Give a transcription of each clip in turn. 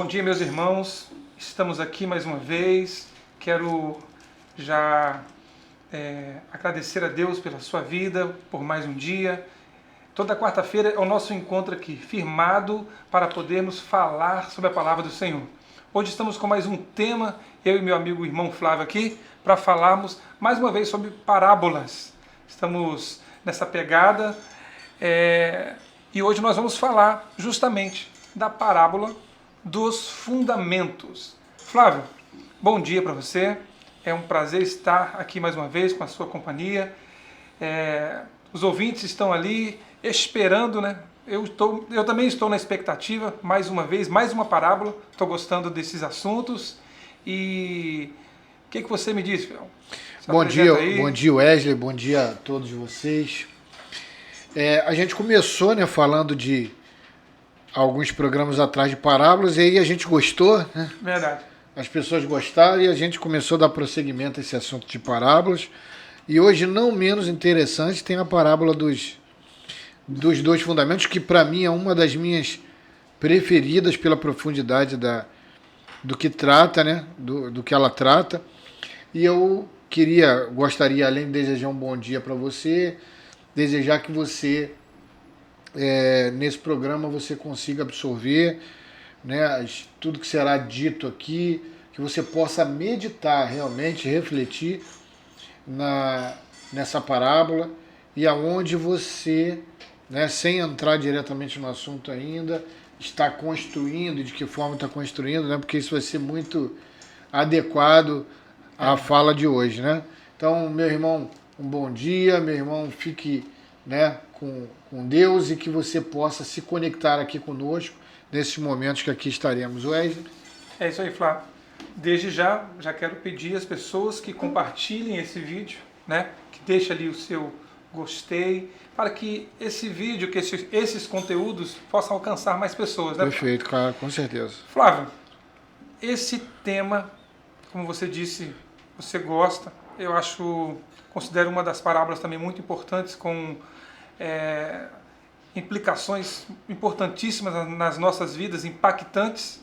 dia, meus irmãos. Estamos aqui mais uma vez. Quero já agradecer a Deus pela sua vida, por mais um dia. Toda quarta-feira é o nosso encontro aqui, firmado para podermos falar sobre a palavra do Senhor. Hoje estamos com mais um tema, eu e meu amigo irmão Flávio aqui, para falarmos mais uma vez sobre parábolas. Estamos nessa pegada e hoje nós vamos falar justamente da parábola dos fundamentos. Flávio, bom dia para você. É um prazer estar aqui mais uma vez com a sua companhia. Os ouvintes estão ali esperando, né? Eu também estou na expectativa, mais uma vez, mais uma parábola. Estou gostando desses assuntos. E o que você me diz, Fiel? Bom dia Wesley, bom dia a todos vocês. A gente começou, né, falando de alguns programas atrás de parábolas e aí a gente gostou, né? Verdade. As pessoas gostaram e a gente começou a dar prosseguimento a esse assunto de parábolas. E hoje, não menos interessante, tem a parábola dos dois fundamentos, que para mim é uma das minhas preferidas pela profundidade do que trata, né? Do que ela trata. E eu gostaria, além de desejar um bom dia para você, desejar que você, nesse programa, você consiga absorver, né, tudo que será dito aqui, que você possa meditar realmente, refletir nessa parábola e aonde você, né, sem entrar diretamente no assunto ainda, está construindo, de que forma está construindo, né, porque isso vai ser muito adequado à fala de hoje, né? Então, meu irmão, um bom dia, meu irmão, fique, né, com Deus e que você possa se conectar aqui conosco nesses momentos que aqui estaremos. Wesley? É isso aí, Flávio. Desde já quero pedir às pessoas que compartilhem esse vídeo, né? Que deixem ali o seu gostei, para que esse vídeo, que esses conteúdos possam alcançar mais pessoas, né? Perfeito, cara, com certeza. Flávio, esse tema, como você disse, você gosta, considero uma das parábolas também muito importantes, com implicações importantíssimas nas nossas vidas, impactantes.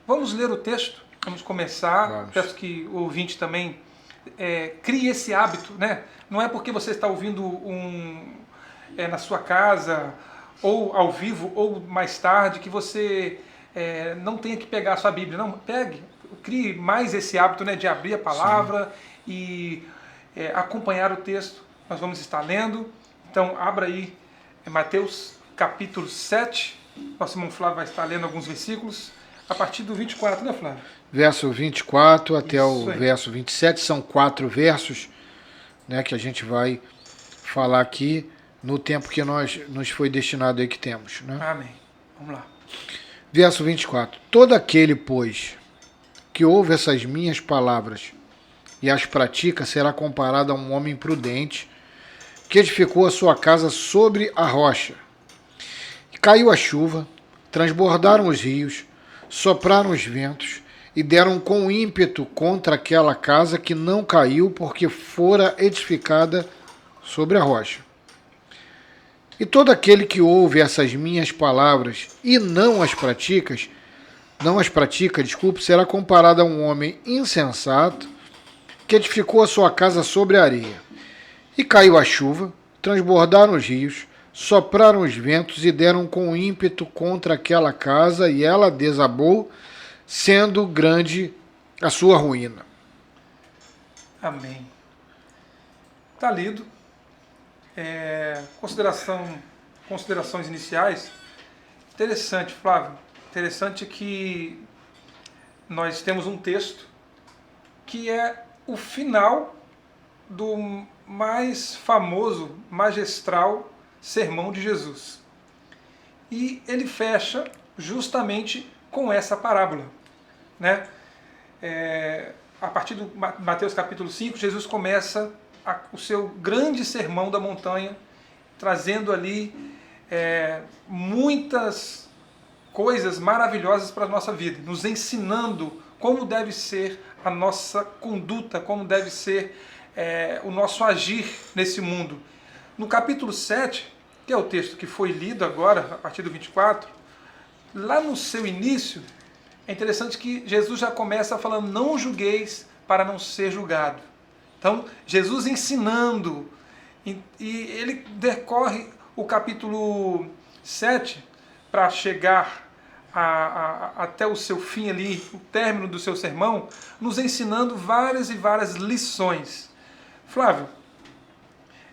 Vamos ler o texto, vamos começar. Vamos. Peço que o ouvinte também crie esse hábito, né? Não é porque você está ouvindo na sua casa, ou ao vivo, ou mais tarde, que você não tenha que pegar a sua Bíblia. Não, pegue, crie mais esse hábito, né, de abrir a palavra. Sim. E acompanhar o texto. Nós vamos estar lendo. Então, abra aí Mateus capítulo 7. Nosso irmão Flávio vai estar lendo alguns versículos. A partir do 24, né, Flávio? Verso 24 até Isso o aí. Verso 27. São 4 versos, né, que a gente vai falar aqui no tempo que nos foi destinado aí que temos, né? Amém. Vamos lá. Verso 24. Todo aquele, pois, que ouve essas minhas palavras e as pratica, será comparado a um homem prudente que edificou a sua casa sobre a rocha. E caiu a chuva, transbordaram os rios, sopraram os ventos e deram com ímpeto contra aquela casa, que não caiu, porque fora edificada sobre a rocha. E todo aquele que ouve essas minhas palavras e não as pratica, será comparado a um homem insensato que edificou a sua casa sobre a areia. E caiu a chuva, transbordaram os rios, sopraram os ventos e deram com ímpeto contra aquela casa, e ela desabou, sendo grande a sua ruína. Amém. Está lido. Considerações iniciais. Interessante, Flávio. Interessante que nós temos um texto que é o final do mais famoso, magistral sermão de Jesus. E ele fecha justamente com essa parábola, né? A partir do Mateus capítulo 5, Jesus começa o seu grande sermão da montanha, trazendo ali muitas coisas maravilhosas para a nossa vida, nos ensinando como deve ser a nossa conduta, como deve ser o nosso agir nesse mundo. No capítulo 7, que é o texto que foi lido agora, a partir do 24, lá no seu início, é interessante que Jesus já começa falando, não julgueis para não ser julgado. Então, Jesus ensinando, e ele decorre o capítulo 7 para chegar até o seu fim ali, o término do seu sermão, nos ensinando várias e várias lições. Flávio,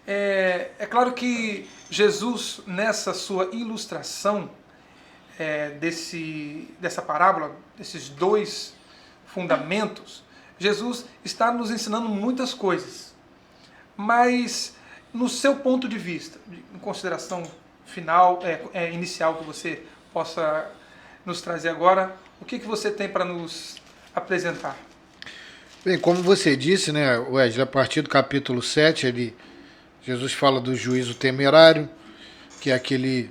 é claro que Jesus, nessa sua ilustração dessa parábola, desses dois fundamentos, Jesus está nos ensinando muitas coisas. Mas, no seu ponto de vista, em consideração final, inicial que você possa nos trazer agora, o que você tem para nos apresentar? Bem, como você disse, né, Wesley, a partir do capítulo 7, Jesus fala do juízo temerário, que é aquele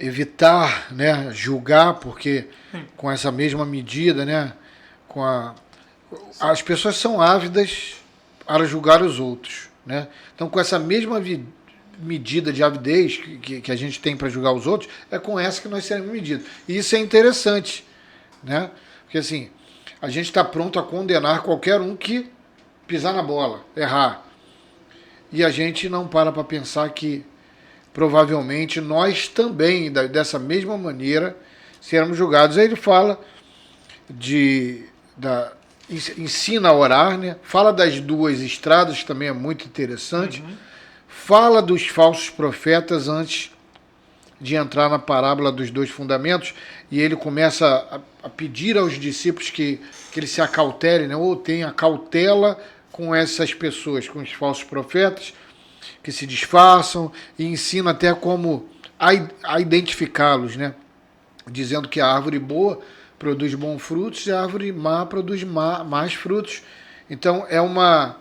evitar, né, julgar, porque com essa mesma medida, né, as pessoas são ávidas para julgar os outros, né? Então, com essa mesma medida de avidez que a gente tem para julgar os outros, é com essa que nós seremos medidos. E isso é interessante, né? Porque assim, a gente está pronto a condenar qualquer um que pisar na bola, errar. E a gente não para pensar que provavelmente nós também, dessa mesma maneira, seremos julgados. Aí ele fala ensina a orar, né? Fala das duas estradas, que também é muito interessante. Fala dos falsos profetas antes de entrar na parábola dos dois fundamentos, e ele começa a pedir aos discípulos que eles se acautelem, né? Ou tenham cautela com essas pessoas, com os falsos profetas, que se disfarçam, e ensina até como a identificá-los, né? Dizendo que a árvore boa produz bons frutos e a árvore má produz más frutos. Então é uma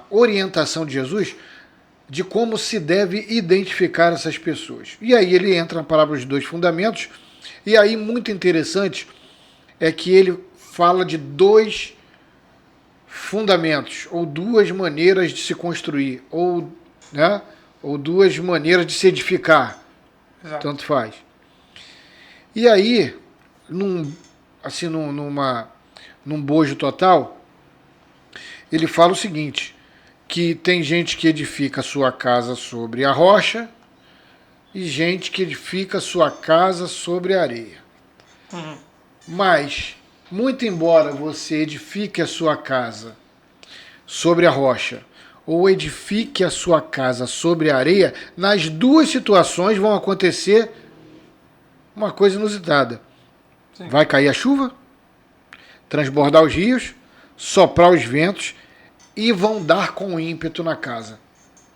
orientação de Jesus de como se deve identificar essas pessoas. E aí ele entra na parábola dos dois fundamentos, e aí muito interessante é que ele fala de dois fundamentos, ou duas maneiras de se construir, ou duas maneiras de se edificar. Exato. Tanto faz. E aí, num bojo total, ele fala o seguinte, que tem gente que edifica a sua casa sobre a rocha e gente que edifica a sua casa sobre a areia. Mas, muito embora você edifique a sua casa sobre a rocha ou edifique a sua casa sobre a areia, nas duas situações vão acontecer uma coisa inusitada. Sim. Vai cair a chuva, transbordar os rios, soprar os ventos e vão dar com ímpeto na casa,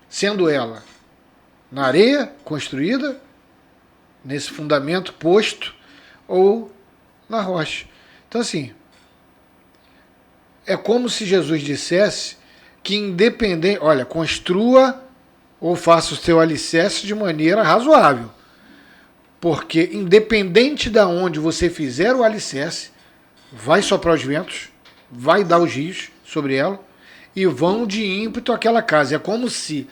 sendo ela na areia construída, nesse fundamento posto, ou na rocha. Então assim, é como se Jesus dissesse que independente, olha, construa ou faça o seu alicerce de maneira razoável, porque independente de onde você fizer o alicerce, vai soprar os ventos, vai dar os rios sobre ela e vão de ímpeto àquela casa. É como se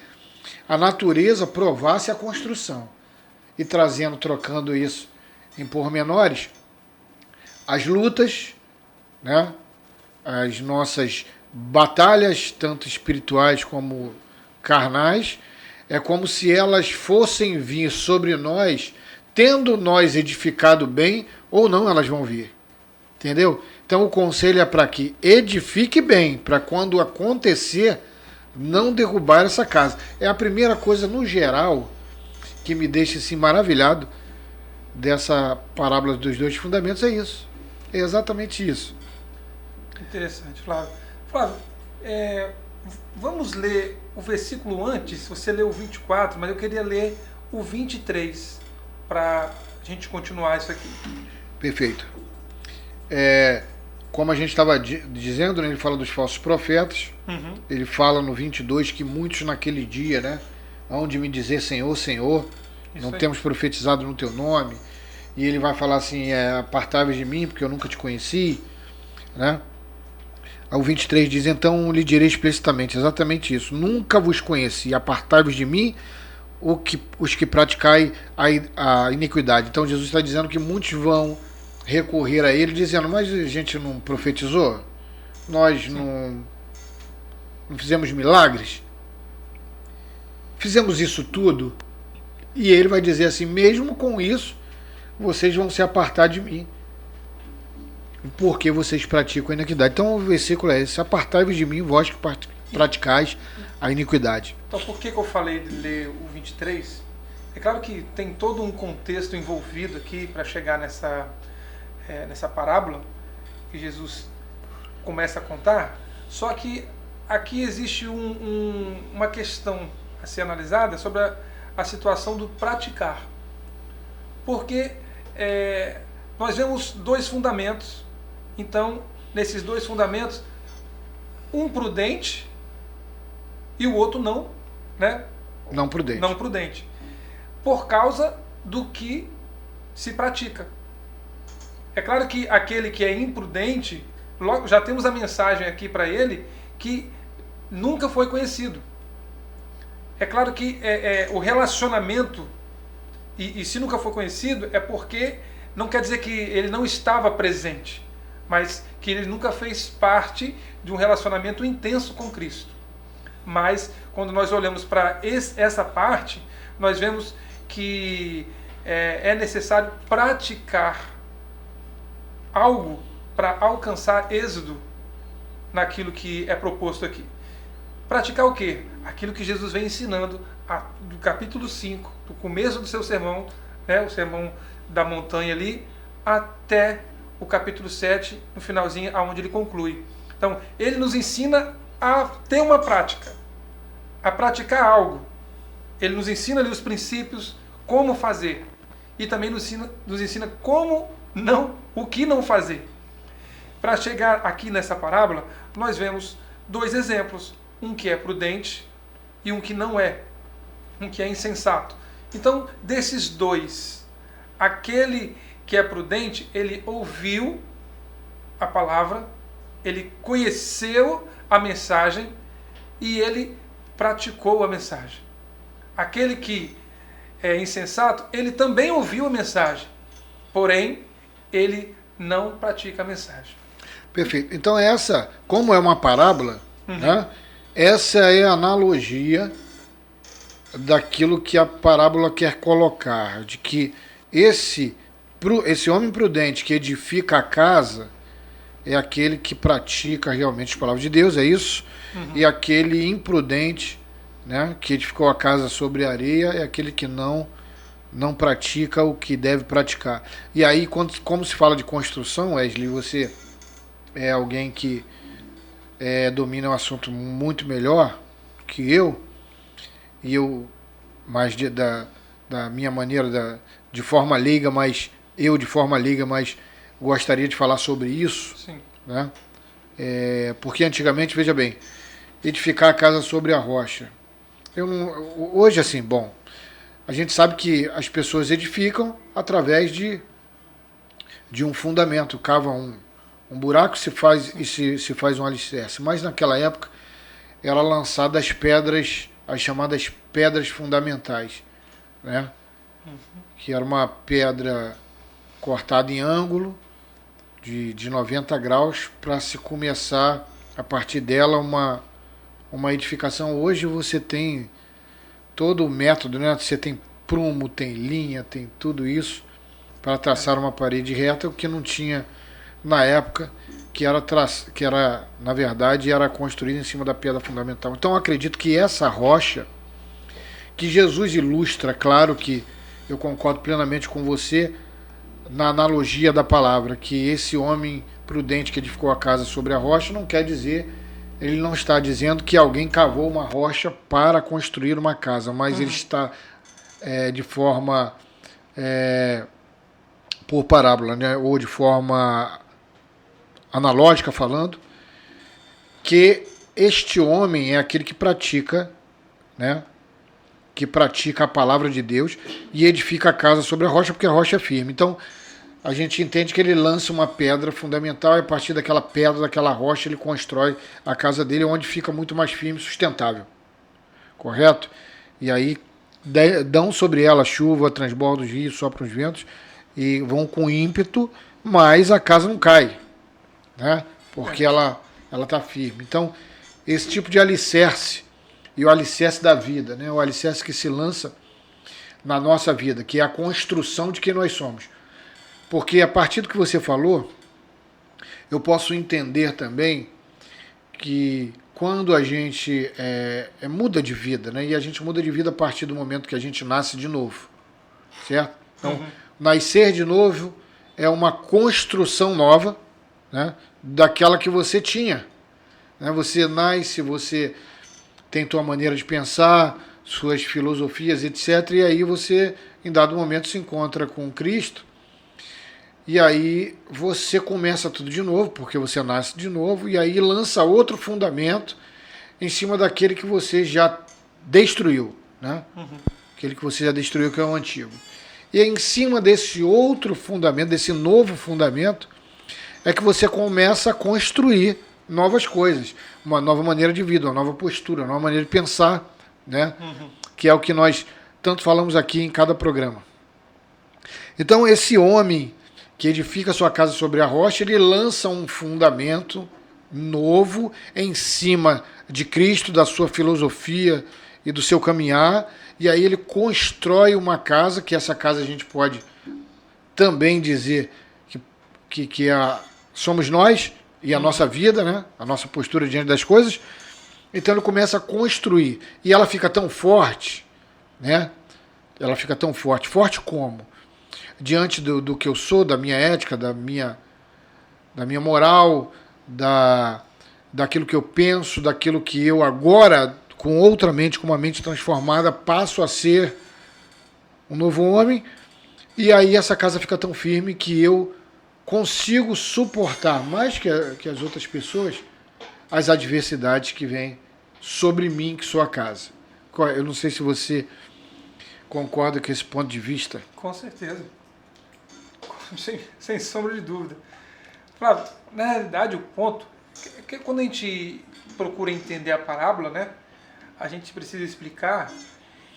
a natureza provasse a construção. E trocando isso em pormenores, as lutas, né, as nossas batalhas, tanto espirituais como carnais, é como se elas fossem vir sobre nós, tendo nós edificado bem ou não, elas vão vir. Entendeu? Então o conselho é para que edifique bem, para quando acontecer, não derrubar essa casa. É a primeira coisa, no geral, que me deixa assim maravilhado dessa parábola dos dois fundamentos, é isso. É exatamente isso. Interessante, Flávio. Flávio, vamos ler o versículo antes, você leu o 24, mas eu queria ler o 23, para a gente continuar isso aqui. Perfeito. Como a gente estava dizendo, né, ele fala dos falsos profetas. Ele fala no 22 que muitos naquele dia, né, hão de me dizer Senhor, Senhor, não temos profetizado no teu nome. E ele vai falar assim, apartai-vos de mim, porque eu nunca te conheci, né? O 23 diz, então lhe direi explicitamente, exatamente isso, nunca vos conheci, apartai-vos de mim, os que praticai a iniquidade. Então Jesus está dizendo que muitos vão recorrer a ele dizendo, mas a gente não profetizou? Nós não fizemos milagres? Fizemos isso tudo? E ele vai dizer assim, mesmo com isso, vocês vão se apartar de mim, porque vocês praticam a iniquidade. Então o versículo é esse, apartai-vos de mim, vós que praticais a iniquidade. Então por que eu falei de ler o 23? É claro que tem todo um contexto envolvido aqui para chegar nessa parábola que Jesus começa a contar, só que aqui existe uma questão a ser analisada sobre a situação do praticar. Porque nós vemos dois fundamentos, então, nesses dois fundamentos, um prudente e o outro não, né? Não prudente. Não prudente. Por causa do que se pratica. É claro que aquele que é imprudente, logo, já temos a mensagem aqui para ele, que nunca foi conhecido. É claro que o relacionamento, e se nunca foi conhecido, é porque não quer dizer que ele não estava presente, mas que ele nunca fez parte de um relacionamento intenso com Cristo. Mas, quando nós olhamos para essa parte, nós vemos que é necessário praticar algo para alcançar êxito naquilo que é proposto aqui. Praticar o quê? Aquilo que Jesus vem ensinando do capítulo 5, do começo do seu sermão, né, o sermão da montanha ali, até o capítulo 7, no finalzinho, aonde ele conclui. Então, ele nos ensina a ter uma prática, a praticar algo. Ele nos ensina ali os princípios, como fazer. E também nos ensina o que não fazer. Para chegar aqui nessa parábola, nós vemos dois exemplos. Um que é prudente e um que não é. Um que é insensato. Então, desses dois, aquele que é prudente, ele ouviu a palavra, ele conheceu a mensagem e ele praticou a mensagem. Aquele que é insensato, ele também ouviu a mensagem, porém, ele não pratica a mensagem. Perfeito. Então como é uma parábola, né, essa é a analogia daquilo que a parábola quer colocar, de que esse homem prudente que edifica a casa é aquele que pratica realmente as palavras de Deus, é isso? E aquele imprudente, né, que edificou a casa sobre areia, é aquele que não pratica o que deve praticar. E aí, como se fala de construção, Wesley, você é alguém que domina o assunto muito melhor que eu, e eu mais da minha maneira, de forma leiga, mas gostaria de falar sobre isso. Sim. Né? Porque antigamente, veja bem, edificar a casa sobre a rocha. Hoje, assim, bom, a gente sabe que as pessoas edificam através de um fundamento, cavam um buraco se faz um alicerce. Mas naquela época era lançada as chamadas pedras fundamentais, né? Que era uma pedra cortada em ângulo de 90 graus para se começar a partir dela uma edificação. Hoje você tem todo o método, né? Você tem prumo, tem linha, tem tudo isso para traçar uma parede reta, o que não tinha na época, que era na verdade era construída em cima da pedra fundamental. Então eu acredito que essa rocha que Jesus ilustra, claro que eu concordo plenamente com você na analogia da palavra, que esse homem prudente que edificou a casa sobre a rocha não quer dizer, ele não está dizendo que alguém cavou uma rocha para construir uma casa, mas ele está de forma por parábola, né, ou de forma analógica falando, que este homem é aquele que pratica, né, que pratica a palavra de Deus e edifica a casa sobre a rocha, porque a rocha é firme. Então, a gente entende que ele lança uma pedra fundamental e a partir daquela pedra, daquela rocha, ele constrói a casa dele, onde fica muito mais firme e sustentável. Correto? E aí, dão sobre ela chuva, transborda os rios, sopram os ventos e vão com ímpeto mas a casa não cai, né? Porque ela está firme. Então, esse tipo de alicerce, e o alicerce da vida, né? O alicerce que se lança na nossa vida, que é a construção de quem nós somos. Porque a partir do que você falou, eu posso entender também que quando a gente muda de vida, né? E a gente muda de vida a partir do momento que a gente nasce de novo, certo? Então, nascer de novo é uma construção nova, né? Daquela que você tinha, né? Você nasce, você tem tua maneira de pensar, suas filosofias, etc. E aí você, em dado momento, se encontra com Cristo. E aí você começa tudo de novo, porque você nasce de novo, e aí lança outro fundamento em cima daquele que você já destruiu, né? Aquele que você já destruiu, que é o antigo. E em cima desse outro fundamento, desse novo fundamento, é que você começa a construir novas coisas, uma nova maneira de vida, uma nova postura, uma nova maneira de pensar, né? Que é o que nós tanto falamos aqui em cada programa. Então esse homem que edifica sua casa sobre a rocha, ele lança um fundamento novo em cima de Cristo, da sua filosofia e do seu caminhar, e aí ele constrói uma casa, que essa casa a gente pode também dizer que somos nós e a nossa vida, né? A nossa postura diante das coisas. Então ele começa a construir, e ela fica tão forte, né? Ela fica tão forte. Forte como? Diante do que eu sou, da minha ética, da minha moral, daquilo que eu penso, daquilo que eu agora, com outra mente, com uma mente transformada, passo a ser um novo homem. E aí essa casa fica tão firme que eu consigo suportar, mais que as outras pessoas, as adversidades que vêm sobre mim, que sou a casa. Eu não sei se você concorda com esse ponto de vista. Com certeza. Sem sombra de dúvida. Flávio, na realidade, o ponto é que quando a gente procura entender a parábola, né, a gente precisa explicar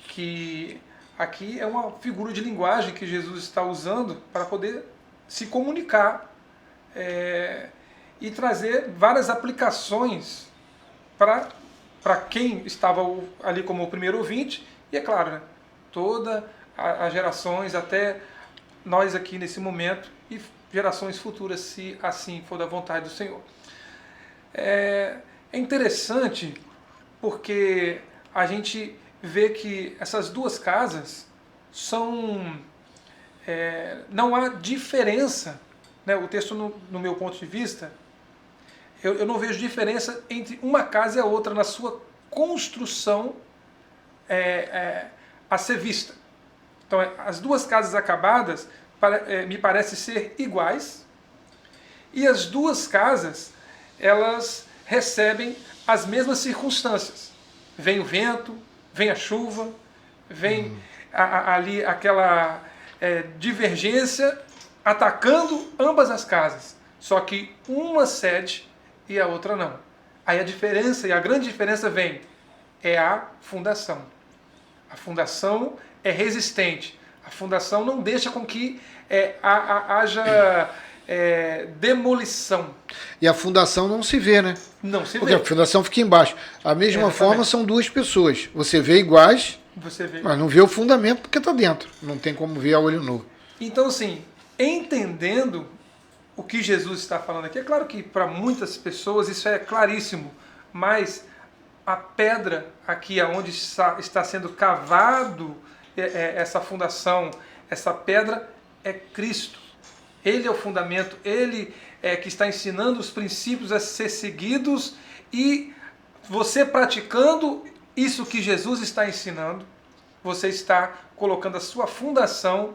que aqui é uma figura de linguagem que Jesus está usando para poder se comunicar e trazer várias aplicações para quem estava ali como o primeiro ouvinte, e é claro, né, todas as gerações, até nós aqui nesse momento, e gerações futuras, se assim for da vontade do Senhor. É interessante porque a gente vê que essas duas casas são... não há diferença, né? O texto, no meu ponto de vista, eu não vejo diferença entre uma casa e a outra na sua construção a ser vista. Então, as duas casas acabadas me parecem ser iguais, e as duas casas, elas recebem as mesmas circunstâncias. Vem o vento, vem a chuva, vem ali aquela divergência atacando ambas as casas. Só que uma cede e a outra não. Aí a diferença, e a grande diferença vem, é a fundação. A fundação é resistente. A fundação não deixa com que haja demolição. E a fundação não se vê, né? Não se vê. Porque a fundação fica embaixo. A mesma forma são duas pessoas. Você vê iguais, mas não vê o fundamento porque está dentro. Não tem como ver a olho nu. Então, assim, entendendo o que Jesus está falando aqui, é claro que para muitas pessoas isso é claríssimo, mas a pedra aqui onde está sendo cavado essa fundação, essa pedra é Cristo. Ele é o fundamento, ele é que está ensinando os princípios a ser seguidos, e você praticando isso que Jesus está ensinando, você está colocando a sua fundação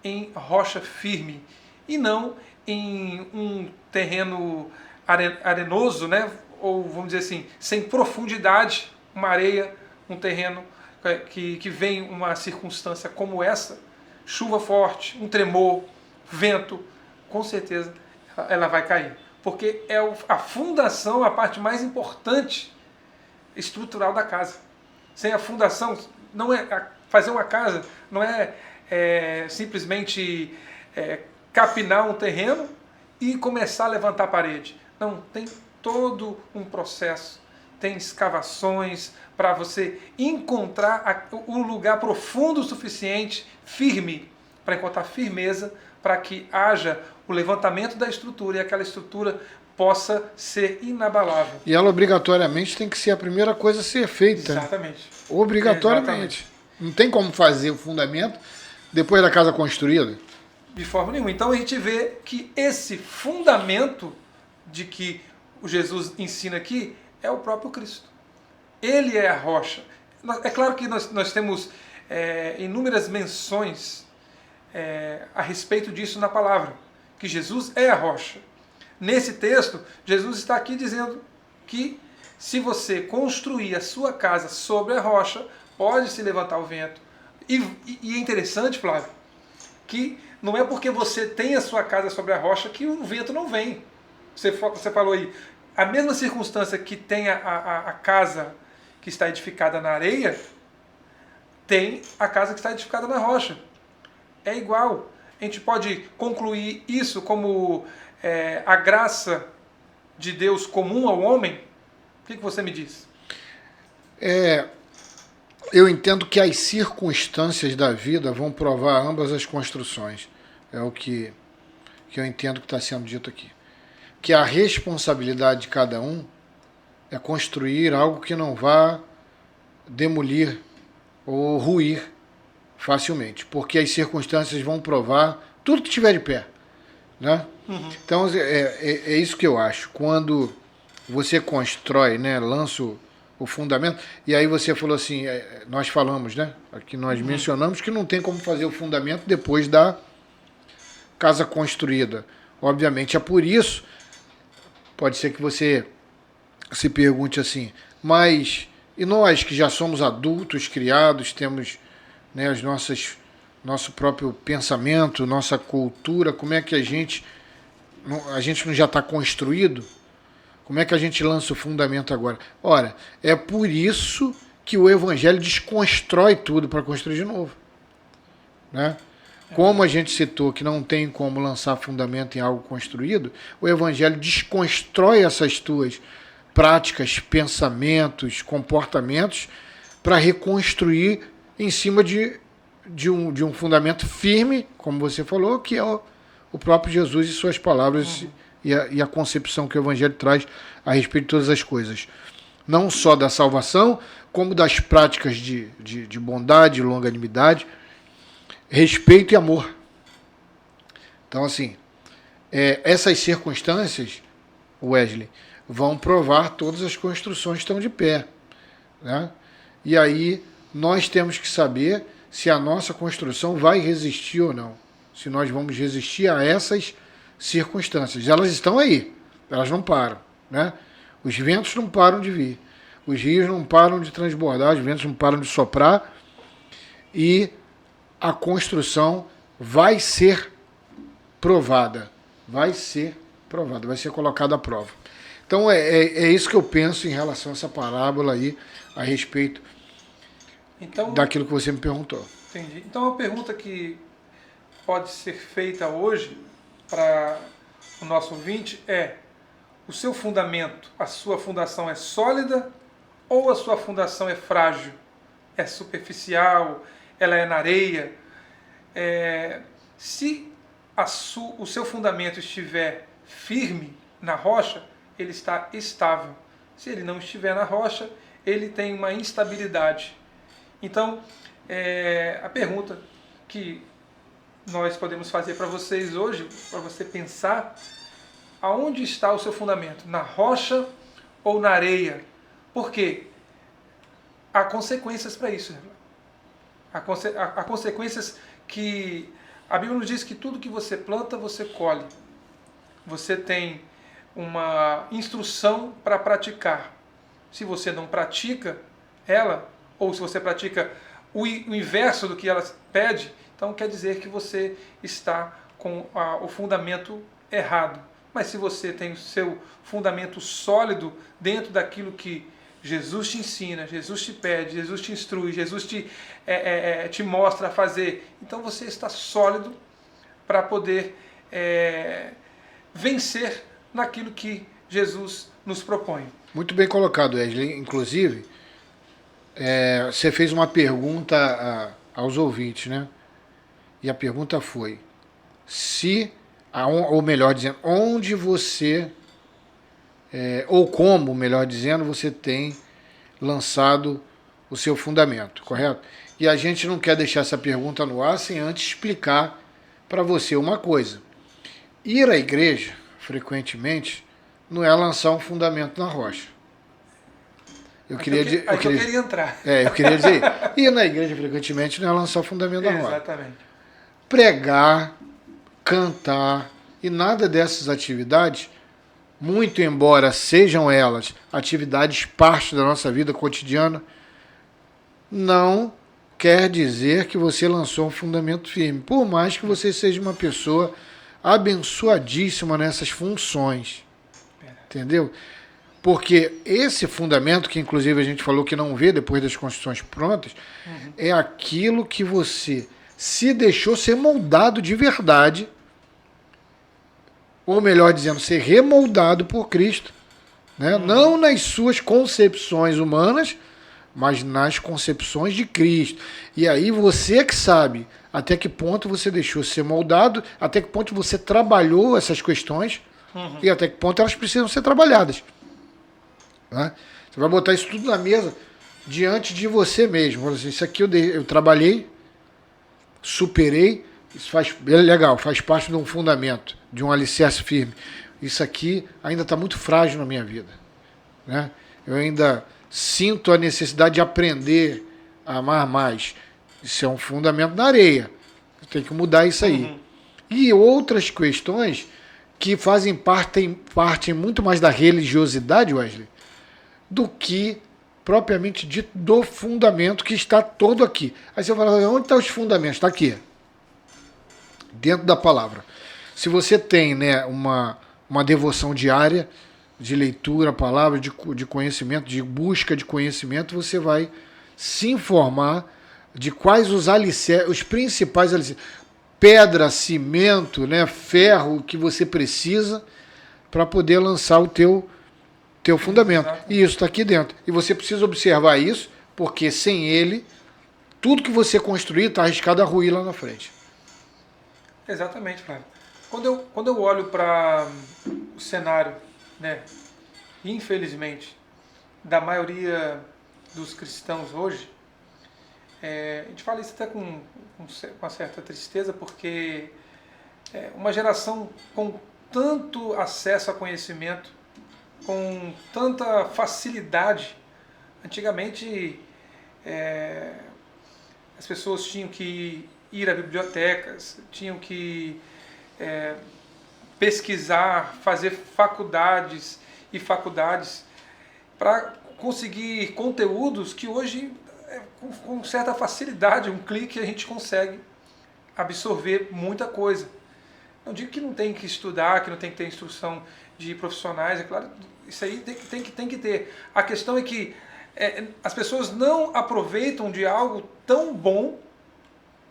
em rocha firme e não em um terreno arenoso, né? Ou vamos dizer assim, sem profundidade, uma areia, um terreno que vem uma circunstância como essa, chuva forte, um tremor, vento, com certeza ela vai cair. Porque a fundação é a parte mais importante estrutural da casa. Sem a fundação, fazer uma casa não é simplesmente capinar um terreno e começar a levantar a parede. Não, tem todo um processo. Tem escavações para você encontrar o lugar profundo o suficiente, firme, para encontrar firmeza, para que haja o levantamento da estrutura e aquela estrutura possa ser inabalável. E ela obrigatoriamente tem que ser a primeira coisa a ser feita. Exatamente. Obrigatoriamente. Exatamente. Não tem como fazer o fundamento depois da casa construída. De forma nenhuma. Então a gente vê que esse fundamento de que o Jesus ensina aqui é o próprio Cristo. Ele é a rocha. É claro que nós temos inúmeras menções a respeito disso na palavra, que Jesus é a rocha. Nesse texto, Jesus está aqui dizendo que se você construir a sua casa sobre a rocha, pode se levantar o vento. E é interessante, Flávio, que não é porque você tem a sua casa sobre a rocha que o vento não vem. Você falou aí, a mesma circunstância que tem a casa que está edificada na areia, tem a casa que está edificada na rocha. É igual. A gente pode concluir isso como a graça de Deus comum ao homem? O que você me diz? Eu entendo que as circunstâncias da vida vão provar ambas as construções. É o que eu entendo que está sendo dito aqui. Que a responsabilidade de cada um é construir algo que não vá demolir ou ruir facilmente, porque as circunstâncias vão provar tudo que tiver de pé, né? Uhum. Então é isso que eu acho. Quando você constrói, né, lança o fundamento, e aí você falou assim, nós falamos, né? Aqui nós mencionamos que não tem como fazer o fundamento depois da casa construída. Obviamente é por isso. Pode ser que você se pergunte assim, mas e nós que já somos adultos, criados, temos, né, nosso próprio pensamento, nossa cultura, como é que a gente não já está construído? Como é que a gente lança o fundamento agora? Ora, é por isso que o Evangelho desconstrói tudo para construir de novo, né? Como a gente citou que não tem como lançar fundamento em algo construído, o Evangelho desconstrói essas tuas práticas, pensamentos, comportamentos para reconstruir em cima de um fundamento firme, como você falou, que é o próprio Jesus e suas palavras e a concepção que o Evangelho traz a respeito de todas as coisas. Não só da salvação, como das práticas de bondade, longanimidade, respeito e amor. Então, assim, essas circunstâncias, Wesley, vão provar todas as construções que estão de pé, né? E aí nós temos que saber se a nossa construção vai resistir ou não. Se nós vamos resistir a essas circunstâncias. Elas estão aí, elas não param, né? Os ventos não param de vir, os rios não param de transbordar, os ventos não param de soprar, e a construção vai ser provada, vai ser colocada à prova. Então é isso que eu penso em relação a essa parábola aí, a respeito daquilo que você me perguntou. Entendi. Então a pergunta que pode ser feita hoje para o nosso ouvinte é: o seu fundamento, a sua fundação é sólida ou a sua fundação é frágil? É superficial? Ela é na areia? Se o seu fundamento estiver firme na rocha, ele está estável. Se ele não estiver na rocha, ele tem uma instabilidade. Então, a pergunta que nós podemos fazer para vocês hoje, para você pensar, aonde está o seu fundamento? Na rocha ou na areia? Por quê? Há consequências para isso, né? Há consequências que a Bíblia nos diz que tudo que você planta, você colhe. Você tem uma instrução para praticar. Se você não pratica ela, ou se você pratica o inverso do que ela pede, então quer dizer que você está com o fundamento errado. Mas se você tem o seu fundamento sólido dentro daquilo que Jesus te ensina, Jesus te pede, Jesus te instrui, Jesus te mostra a fazer, então você está sólido para poder vencer naquilo que Jesus nos propõe. Muito bem colocado, Wesley. Inclusive, você fez uma pergunta aos ouvintes, né? E a pergunta foi, ou melhor dizendo, onde você, ou como, melhor dizendo, você tem lançado o seu fundamento, correto? E a gente não quer deixar essa pergunta no ar sem antes explicar para você uma coisa. Ir à igreja, frequentemente, não é lançar um fundamento na rocha. Eu queria entrar. Eu queria dizer, ir na igreja frequentemente não é lançar o fundamento na rocha. Exatamente. Pregar, cantar e nada dessas atividades, muito embora sejam elas atividades parte da nossa vida cotidiana, não quer dizer que você lançou um fundamento firme, por mais que você seja uma pessoa abençoadíssima nessas funções, entendeu? Porque esse fundamento, que inclusive a gente falou que não vê depois das construções prontas, é aquilo que você se deixou ser moldado de verdade, ou melhor dizendo, ser remoldado por Cristo, né? Não nas suas concepções humanas, mas nas concepções de Cristo. E aí você que sabe até que ponto você deixou ser moldado, até que ponto você trabalhou essas questões e até que ponto elas precisam ser trabalhadas. Né? Você vai botar isso tudo na mesa diante de você mesmo. Isso aqui eu trabalhei, superei, isso é legal, faz parte de um fundamento, de um alicerce firme. Isso aqui ainda está muito frágil na minha vida. Né? Eu ainda sinto a necessidade de aprender a amar mais. Isso é um fundamento na areia. Tem que mudar isso aí. E outras questões que fazem parte muito mais da religiosidade, Wesley, do que propriamente dito do fundamento que está todo aqui. Aí você fala, onde estão os fundamentos? Está aqui. Dentro da palavra. Se você tem, né, uma devoção diária de leitura, palavra, de conhecimento, de busca de conhecimento, você vai se informar de quais os principais alicerces, pedra, cimento, né, ferro que você precisa para poder lançar o teu fundamento. Exatamente. E isso está aqui dentro. E você precisa observar isso, porque sem ele, tudo que você construir está arriscado a ruir lá na frente. Exatamente, Flávio. Quando eu olho para o cenário, né, infelizmente, da maioria dos cristãos hoje, a gente fala isso até com uma certa tristeza, porque uma geração com tanto acesso a conhecimento, com tanta facilidade. Antigamente, as pessoas tinham que ir a bibliotecas, tinham que pesquisar, fazer faculdades e faculdades para conseguir conteúdos que hoje, com certa facilidade, um clique, a gente consegue absorver muita coisa. Não digo que não tem que estudar, que não tem que ter instrução de profissionais, é claro, isso aí tem que ter. A questão é que as pessoas não aproveitam de algo tão bom,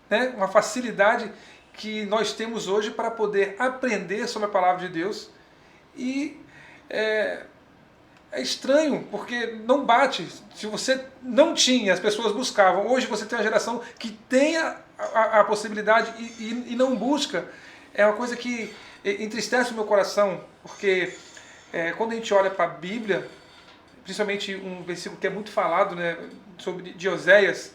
né, uma facilidade que nós temos hoje para poder aprender sobre a palavra de Deus. E é estranho, porque não bate. Se você não tinha, as pessoas buscavam. Hoje você tem uma geração que tem a possibilidade e não busca. É uma coisa que entristece o meu coração, porque quando a gente olha para a Bíblia, principalmente um versículo que é muito falado, né, de Oséias,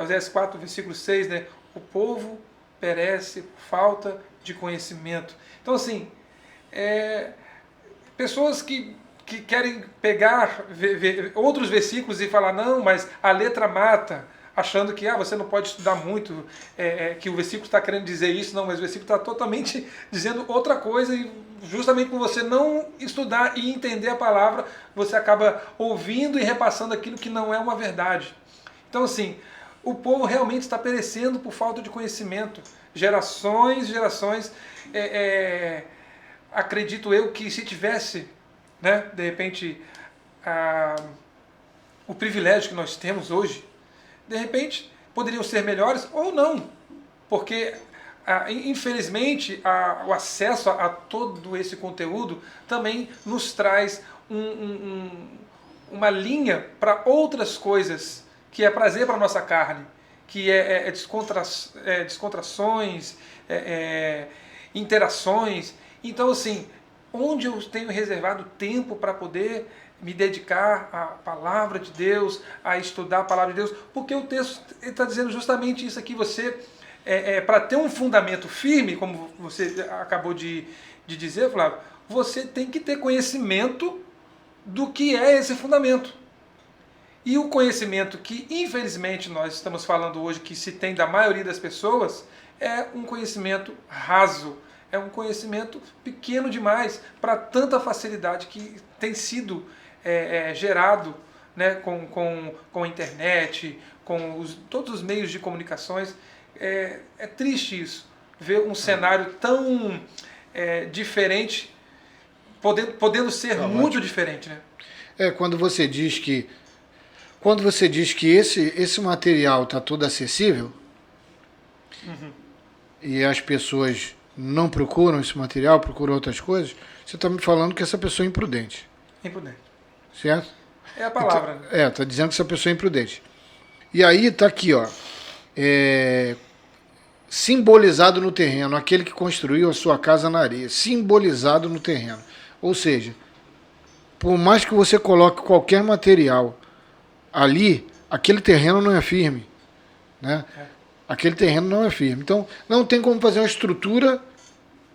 Oséias 4, versículo 6, né, o povo perece por falta de conhecimento. Então, assim, pessoas que querem pegar outros versículos e falar, não, mas a letra mata, achando que você não pode estudar muito, que o versículo está querendo dizer isso, não, mas o versículo está totalmente dizendo outra coisa, e justamente por você não estudar e entender a palavra, você acaba ouvindo e repassando aquilo que não é uma verdade. Então, assim, o povo realmente está perecendo por falta de conhecimento. Gerações e gerações. Acredito eu que se tivesse, né, de repente, o privilégio que nós temos hoje, de repente poderiam ser melhores ou não. Porque Infelizmente, o acesso a todo esse conteúdo também nos traz uma linha para outras coisas, que é prazer para a nossa carne, que é descontrações, interações. Então, assim, onde eu tenho reservado tempo para poder me dedicar à palavra de Deus, a estudar a palavra de Deus, porque o texto está dizendo justamente isso aqui, para ter um fundamento firme, como você acabou de dizer, Flávio, você tem que ter conhecimento do que é esse fundamento. E o conhecimento que, infelizmente, nós estamos falando hoje, que se tem da maioria das pessoas, é um conhecimento raso, é um conhecimento pequeno demais para tanta facilidade que tem sido gerado, né, com a internet, com todos os meios de comunicações. É triste isso, ver um cenário tão diferente, podendo ser muito diferente, né? Quando você diz que esse material está todo acessível, e as pessoas não procuram esse material, procuram outras coisas, você está me falando que essa pessoa é imprudente. Imprudente. Certo? É a palavra. Então, está dizendo que essa pessoa é imprudente. E aí está aqui, ó, simbolizado no terreno, aquele que construiu a sua casa na areia, simbolizado no terreno. Ou seja, por mais que você coloque qualquer material ali, aquele terreno não é firme, né? Aquele terreno não é firme. Então, não tem como fazer uma estrutura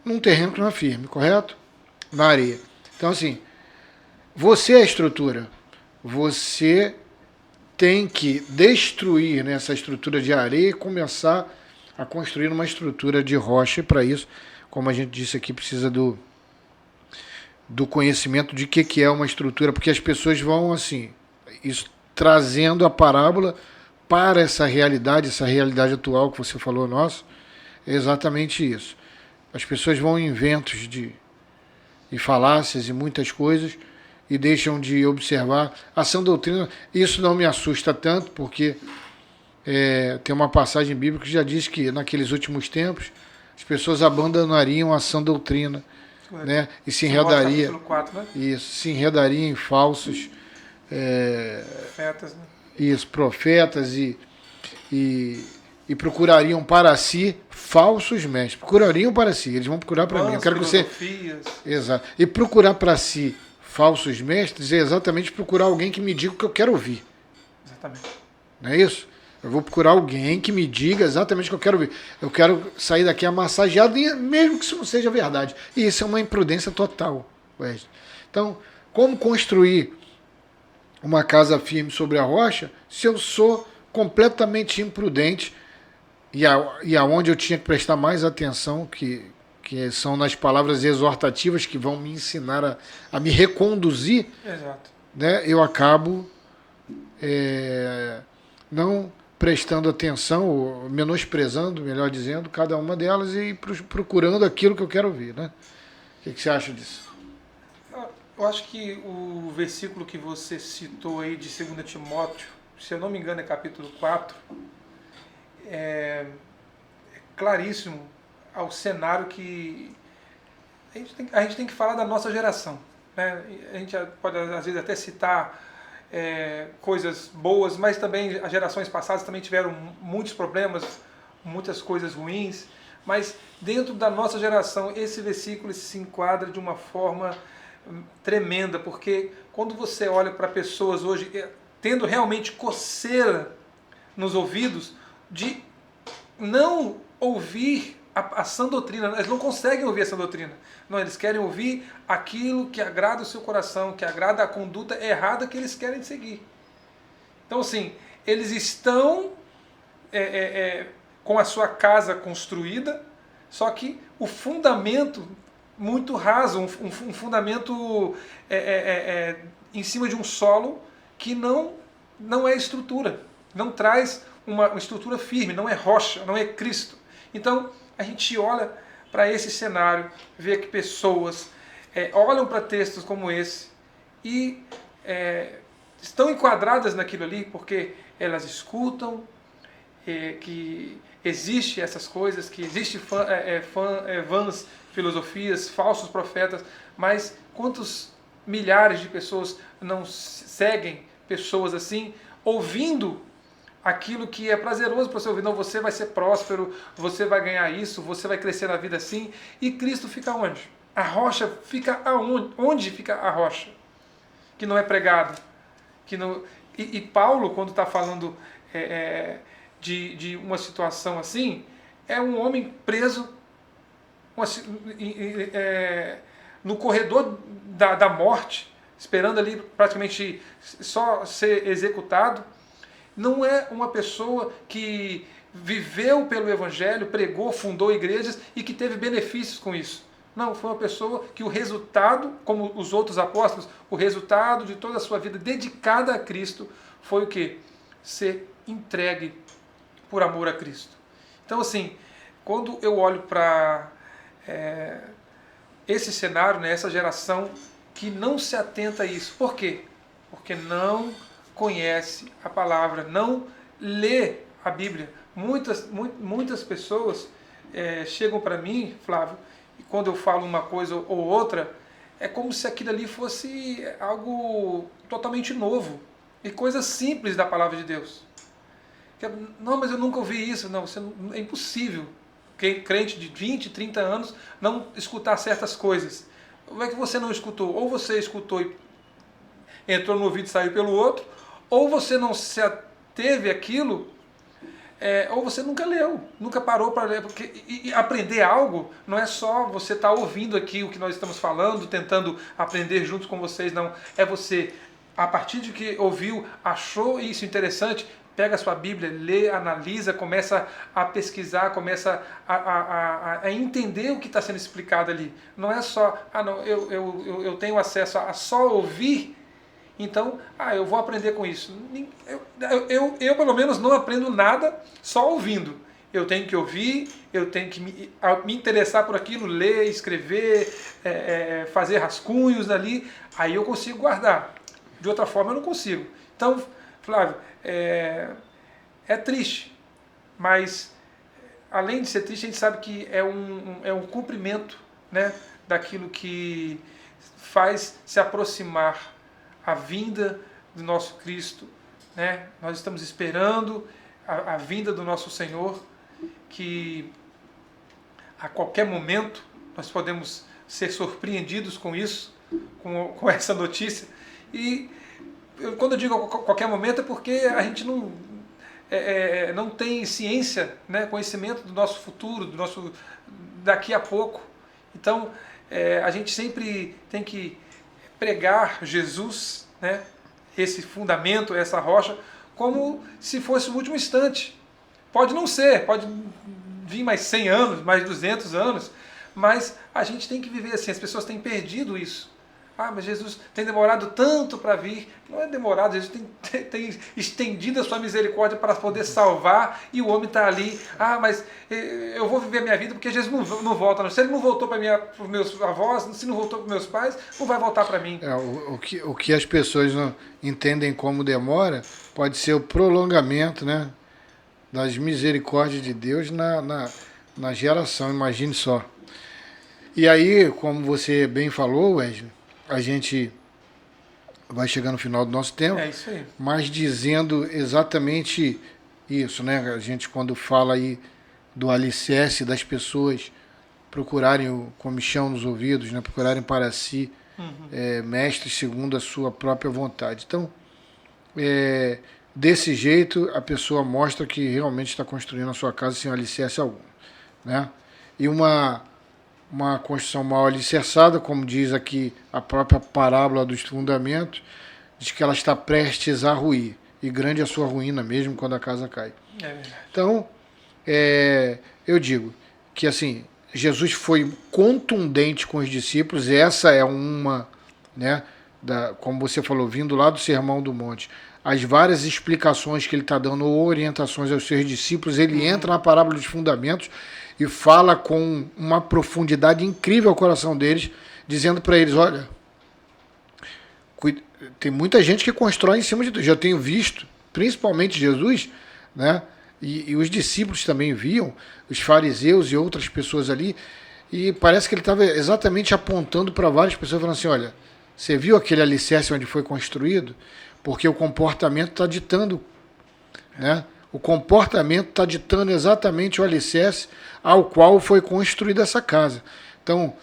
num terreno que não é firme, correto? Na areia. Então, assim, você é a estrutura. Você tem que destruir, né, essa estrutura de areia e começar a construir uma estrutura de rocha. E para isso, como a gente disse aqui, precisa do conhecimento de que é uma estrutura, porque as pessoas vão, assim, isso trazendo a parábola para essa realidade atual que você falou, nossa, é exatamente isso. As pessoas vão em inventos e falácias e muitas coisas e deixam de observar a sã doutrina. Isso não me assusta tanto, porque tem uma passagem bíblica que já diz que naqueles últimos tempos as pessoas abandonariam a sã doutrina, né? E se enredaria, 4, né? Isso, se enredaria em falsos profetas, né? Isso, profetas e procurariam para si falsos mestres. Procurariam para si, eles vão procurar para mim. Eu quero que você. Exato. E procurar para si falsos mestres é exatamente procurar alguém que me diga o que eu quero ouvir. Exatamente. Não é isso? Eu vou procurar alguém que me diga exatamente o que eu quero ouvir. Eu quero sair daqui amassageado, mesmo que isso não seja verdade. E isso é uma imprudência total, Wesley. Então, como construir uma casa firme sobre a rocha se eu sou completamente imprudente e aonde eu tinha que prestar mais atenção, que são nas palavras exortativas que vão me ensinar a me reconduzir. Exato. Né, eu acabo não prestando atenção, ou menosprezando, melhor dizendo, cada uma delas e procurando aquilo que eu quero ouvir. Né? O que você acha disso? Eu acho que o versículo que você citou aí de 2 Timóteo, se eu não me engano é capítulo 4, é claríssimo ao cenário que a gente tem que falar da nossa geração. Né? A gente pode às vezes até citar coisas boas, mas também as gerações passadas também tiveram muitos problemas, muitas coisas ruins, mas dentro da nossa geração esse versículo se enquadra de uma forma tremenda, porque quando você olha para pessoas hoje tendo realmente coceira nos ouvidos de não ouvir a sã doutrina, eles não conseguem ouvir a sã doutrina, não, eles querem ouvir aquilo que agrada o seu coração, que agrada a conduta errada que eles querem seguir. Então, assim, eles estão com a sua casa construída, só que o fundamento muito raso, um fundamento em cima de um solo que não é estrutura, não traz uma estrutura firme, não é rocha, não é Cristo. Então, a gente olha para esse cenário, vê que pessoas olham para textos como esse e estão enquadradas naquilo ali porque elas escutam, que existe essas coisas, que existe vãs filosofias, falsos profetas, mas quantos milhares de pessoas não seguem pessoas assim, ouvindo aquilo que é prazeroso para você ouvir? Não, você vai ser próspero, você vai ganhar isso, você vai crescer na vida assim. E Cristo fica onde? A rocha fica aonde? Onde fica a rocha? Que não é pregado. Que não... e Paulo, quando está falando de uma situação assim, é um homem preso no corredor da morte, esperando ali praticamente só ser executado. Não é uma pessoa que viveu pelo Evangelho, pregou, fundou igrejas e que teve benefícios com isso. Não, foi uma pessoa que o resultado, como os outros apóstolos, o resultado de toda a sua vida dedicada a Cristo foi o quê? Ser entregue por amor a Cristo. Então, assim, quando eu olho para esse cenário, né, essa geração que não se atenta a isso. Por quê? Porque não conhece a palavra, não lê a Bíblia. Muitas pessoas chegam para mim, Flávio, e quando eu falo uma coisa ou outra, é como se aquilo ali fosse algo totalmente novo e coisas simples da palavra de Deus. Não, mas eu nunca ouvi isso. Não, é impossível. Crente de 20, 30 anos não escutar certas coisas. Como é que você não escutou? Ou você escutou e entrou no ouvido e saiu pelo outro, ou você não se ateve àquilo, ou você nunca leu, nunca parou para ler. E aprender algo não é só você estar ouvindo aqui o que nós estamos falando, tentando aprender junto com vocês, não. É você, a partir de que ouviu, achou isso interessante, pega a sua Bíblia, lê, analisa, começa a pesquisar, começa a entender o que está sendo explicado ali. Não é só, não, eu tenho acesso a só ouvir, então, eu vou aprender com isso. Eu pelo menos, não aprendo nada só ouvindo. Eu tenho que ouvir, eu tenho que me interessar por aquilo, ler, escrever, fazer rascunhos ali, aí eu consigo guardar. De outra forma, eu não consigo. Então, Flávio, é triste, mas além de ser triste, a gente sabe que é um cumprimento, né, daquilo que faz se aproximar a vinda do nosso Cristo, né? Nós estamos esperando a vinda do nosso Senhor, que a qualquer momento nós podemos ser surpreendidos com isso, com essa notícia. E quando eu digo a qualquer momento é porque a gente não tem ciência, né, conhecimento do nosso futuro, do nosso daqui a pouco. Então, a gente sempre tem que pregar Jesus, né, esse fundamento, essa rocha, como se fosse o último instante. Pode não ser, pode vir mais 100 anos, mais 200 anos, mas a gente tem que viver assim. As pessoas têm perdido isso. Mas Jesus tem demorado tanto para vir. Não é demorado, Jesus tem estendido a sua misericórdia para poder salvar, e o homem está ali. Mas eu vou viver a minha vida porque Jesus não volta. Não. Se ele não voltou para os meus avós, se não voltou para meus pais, não vai voltar para mim. O que as pessoas não entendem como demora pode ser o prolongamento, né, das misericórdias de Deus na geração, imagine só. E aí, como você bem falou, Wesley, a gente vai chegar no final do nosso tempo, isso aí. Mas dizendo exatamente isso, né? A gente, quando fala aí do alicerce das pessoas procurarem o comichão nos ouvidos, né? Procurarem para si mestres segundo a sua própria vontade. Então, desse jeito, a pessoa mostra que realmente está construindo a sua casa sem alicerce algum, né? E uma construção mal alicerçada, como diz aqui a própria parábola dos fundamentos, diz que ela está prestes a ruir, e grande é a sua ruína mesmo quando a casa cai. Então, eu digo que assim, Jesus foi contundente com os discípulos, essa é uma, né, como você falou, vindo lá do Sermão do Monte, as várias explicações que ele está dando, ou orientações aos seus discípulos, ele entra na parábola dos fundamentos e fala com uma profundidade incrível ao coração deles, dizendo para eles, olha, tem muita gente que constrói em cima de Deus. Eu tenho visto, principalmente Jesus, né, e os discípulos também viam, os fariseus e outras pessoas ali, e parece que ele estava exatamente apontando para várias pessoas, falando assim, olha, você viu aquele alicerce onde foi construído? Porque o comportamento está ditando, né? O comportamento está ditando exatamente o alicerce ao qual foi construída essa casa. Então,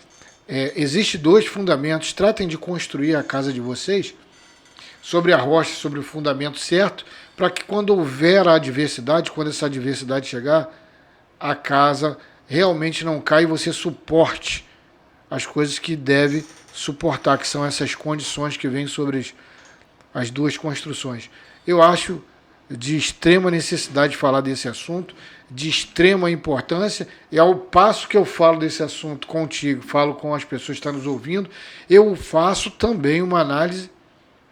existe 2 fundamentos. Tratem de construir a casa de vocês sobre a rocha, sobre o fundamento certo, para que quando houver a adversidade, quando essa adversidade chegar, a casa realmente não caia e você suporte as coisas que deve suportar, que são essas condições que vêm sobre as 2 construções. Eu acho de extrema necessidade de falar desse assunto, de extrema importância, e ao passo que eu falo desse assunto contigo, falo com as pessoas que estão nos ouvindo, eu faço também uma análise,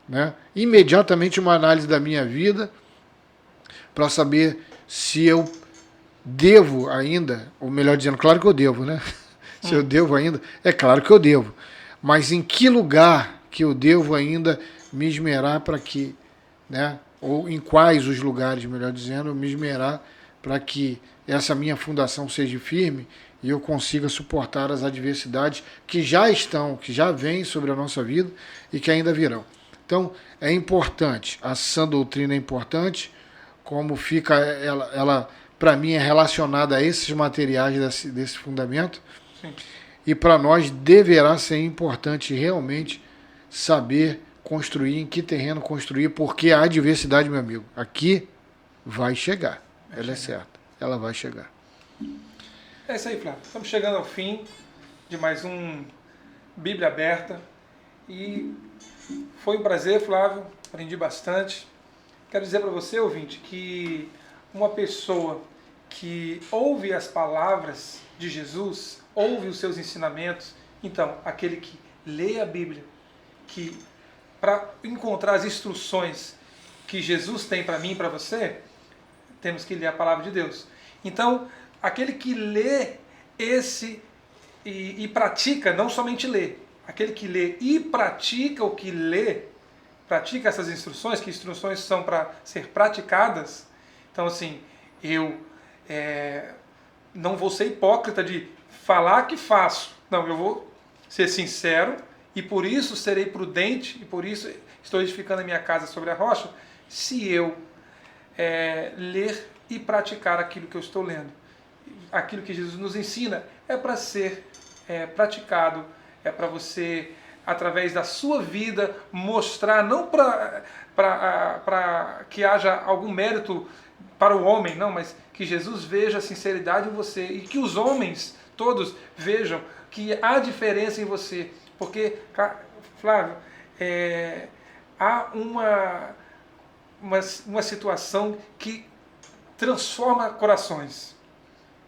né, imediatamente uma análise da minha vida, para saber se eu devo ainda, ou melhor dizendo, claro que eu devo, né? Se eu devo ainda, é claro que eu devo, mas em que lugar que eu devo ainda me esmerar para que, né, ou em quais os lugares, melhor dizendo, me esmerar para que essa minha fundação seja firme e eu consiga suportar as adversidades que já estão, que já vêm sobre a nossa vida e que ainda virão. Então, é importante, a sã doutrina é importante, como fica ela para mim, é relacionada a esses materiais desse fundamento. Sim. E para nós deverá ser importante realmente saber construir, em que terreno construir, porque a adversidade, meu amigo, aqui vai chegar. Ela é certa, ela vai chegar. É isso aí, Flávio. Estamos chegando ao fim de mais um Bíblia Aberta. E foi um prazer, Flávio. Aprendi bastante. Quero dizer para você, ouvinte, que uma pessoa que ouve as palavras de Jesus, ouve os seus ensinamentos, então, aquele que lê a Bíblia, que para encontrar as instruções que Jesus tem para mim e para você, temos que ler a palavra de Deus. Então, aquele que lê e pratica, não somente lê, aquele que lê e pratica o que lê, pratica essas instruções, que instruções são para ser praticadas. Então, assim, eu não vou ser hipócrita de falar que faço. Não, eu vou ser sincero e por isso serei prudente e por isso estou edificando a minha casa sobre a rocha, se eu ler e praticar aquilo que eu estou lendo. Aquilo que Jesus nos ensina é para ser praticado, é para você, através da sua vida, mostrar, não para que haja algum mérito para o homem, não, mas que Jesus veja a sinceridade em você e que os homens todos vejam que há diferença em você. Porque, Flávio, há uma situação que transforma corações.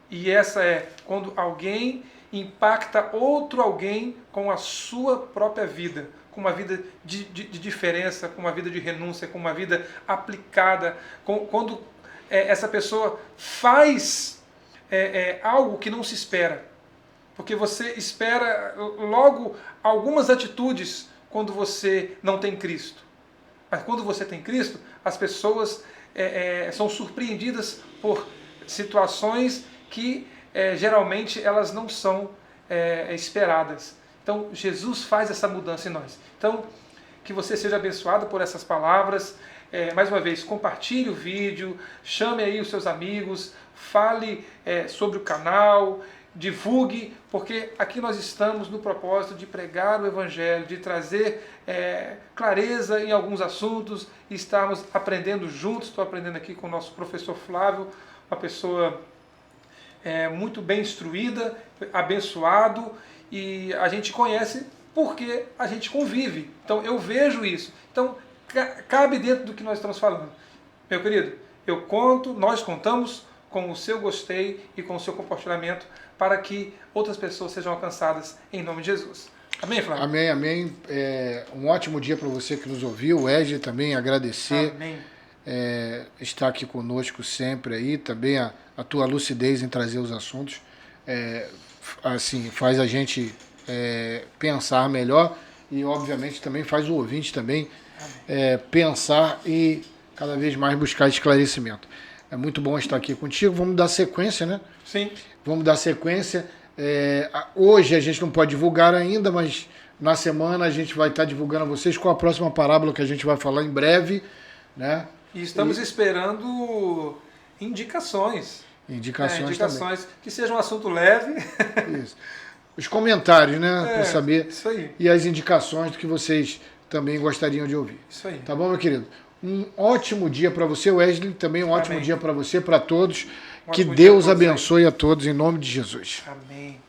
E essa é quando alguém impacta outro alguém com a sua própria vida, com uma vida de diferença, com uma vida de renúncia, com uma vida aplicada, quando essa pessoa faz algo que não se espera. Porque você espera logo algumas atitudes quando você não tem Cristo. Mas quando você tem Cristo, as pessoas são surpreendidas por situações que geralmente elas não são esperadas. Então Jesus faz essa mudança em nós. Então que você seja abençoado por essas palavras. Mais uma vez, compartilhe o vídeo, chame aí os seus amigos, fale sobre o canal, divulgue, porque aqui nós estamos no propósito de pregar o Evangelho, de trazer clareza em alguns assuntos e estarmos aprendendo juntos. Estou aprendendo aqui com o nosso professor Flávio, uma pessoa muito bem instruída, abençoado, e a gente conhece porque a gente convive. Então eu vejo isso. Então cabe dentro do que nós estamos falando. Meu querido, nós contamos com o seu gostei e com o seu compartilhamento para que outras pessoas sejam alcançadas em nome de Jesus. Amém, Flávio? Amém, amém. Um ótimo dia para você que nos ouviu. O Wesley também agradecer. Amém. Estar aqui conosco sempre aí. Também a tua lucidez em trazer os assuntos. Assim, faz a gente pensar melhor e, obviamente, também faz o ouvinte também pensar e cada vez mais buscar esclarecimento. É muito bom estar aqui contigo. Vamos dar sequência, né? Sim. Vamos dar sequência. Hoje a gente não pode divulgar ainda, mas na semana a gente vai estar divulgando a vocês qual a próxima parábola que a gente vai falar em breve, né? E estamos esperando indicações. Indicações também. Que seja um assunto leve. Isso. Os comentários, né? Para saber. Isso aí. E as indicações do que vocês também gostariam de ouvir. Isso aí. Tá bom, meu querido? Um ótimo dia para você, Wesley. Também um ótimo dia para você, para todos. Que Deus abençoe a todos em nome de Jesus. Amém.